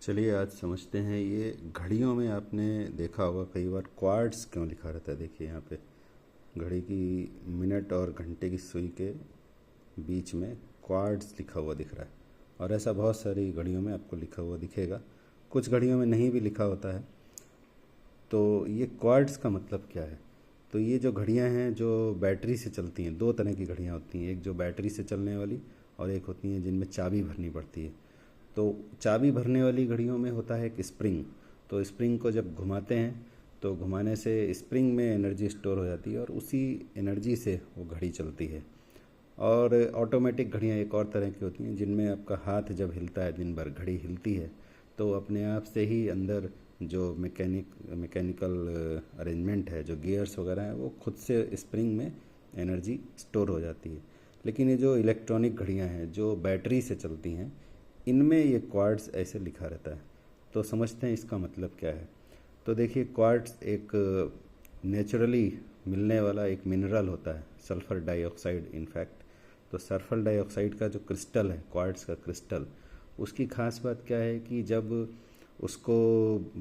चलिए आज समझते हैं ये घड़ियों में आपने देखा होगा कई बार क्वार्ट्स क्यों लिखा रहता है। देखिए यहाँ पे घड़ी की मिनट और घंटे की सुई के बीच में क्वार्ट्स लिखा हुआ दिख रहा है। और ऐसा बहुत सारी घड़ियों में आपको लिखा हुआ दिखेगा, कुछ घड़ियों में नहीं भी लिखा होता है। तो ये क्वार्ट्स का मतलब क्या है? तो ये जो घड़ियां हैं जो बैटरी से चलती हैं, दो तरह की घड़ियां होती हैं, एक जो बैटरी से चलने वाली और एक होती हैं जिनमें चाबी भरनी पड़ती है। तो चाबी भरने वाली घड़ियों में होता है एक स्प्रिंग। तो स्प्रिंग को जब घुमाते हैं तो घुमाने से स्प्रिंग में एनर्जी स्टोर हो जाती है और उसी एनर्जी से वो घड़ी चलती है। और ऑटोमेटिक घड़ियाँ एक और तरह की होती हैं जिनमें आपका हाथ जब हिलता है, दिन भर घड़ी हिलती है तो अपने आप से ही अंदर जो मैकेनिकल अरेंजमेंट है, जो गियर्स वगैरह हैं, वो खुद से स्प्रिंग में एनर्जी स्टोर हो जाती है। लेकिन ये जो इलेक्ट्रॉनिक घड़ियां हैं जो बैटरी से चलती हैं, इनमें ये क्वार्ट्स ऐसे लिखा रहता है। तो समझते हैं इसका मतलब क्या है। तो देखिए, क्वार्ट्स एक नेचुरली मिलने वाला एक मिनरल होता है, सल्फ़र डाइऑक्साइड इनफैक्ट। तो सल्फ़र डाइऑक्साइड का जो क्रिस्टल है, क्वार्ट्स का क्रिस्टल, उसकी ख़ास बात क्या है कि जब उसको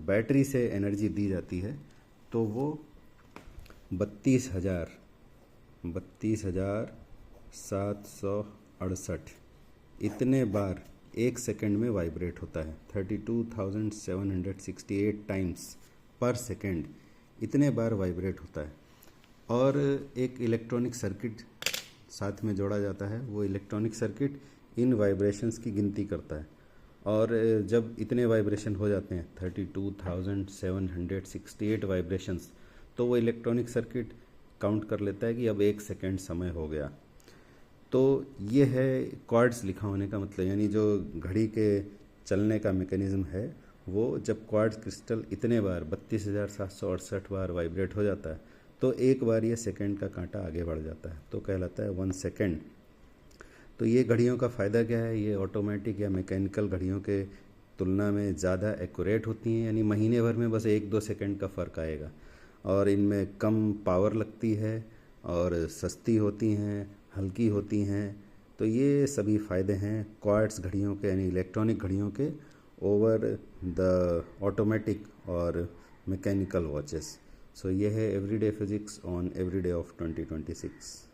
बैटरी से एनर्जी दी जाती है तो वो 32,768 इतने बार एक सेकंड में वाइब्रेट होता है। 32,768 टाइम्स पर सेकंड इतने बार वाइब्रेट होता है। और एक इलेक्ट्रॉनिक सर्किट साथ में जोड़ा जाता है, वो इलेक्ट्रॉनिक सर्किट इन वाइब्रेशंस की गिनती करता है। और जब इतने वाइब्रेशन हो जाते हैं 32,768 वाइब्रेशंस, तो वो इलेक्ट्रॉनिक सर्किट काउंट कर लेता है कि अब एक सेकंड समय हो गया। तो ये है क्वार्ट्स लिखा होने का मतलब, यानी जो घड़ी के चलने का मैकेनिज्म है, वो जब क्वार्ट्स क्रिस्टल इतने बार 32,768 बार वाइब्रेट हो जाता है तो एक बार ये सेकंड का कांटा आगे बढ़ जाता है, तो कहलाता है 1 सेकंड। तो ये घड़ियों का फ़ायदा क्या है? ये ऑटोमेटिक या मैकेनिकल घड़ियों के तुलना में ज़्यादा एक्यूरेट होती हैं, यानी महीने भर में बस 1-2 सेकंड का फ़र्क आएगा। और इनमें कम पावर लगती है और सस्ती होती हैं, हल्की होती हैं। तो ये सभी फ़ायदे हैं क्वार्ट्स घड़ियों के, यानी इलेक्ट्रॉनिक घड़ियों के, ओवर द ऑटोमेटिक और मैकेनिकल वॉचेस। सो ये है everyday physics on everyday of 2026।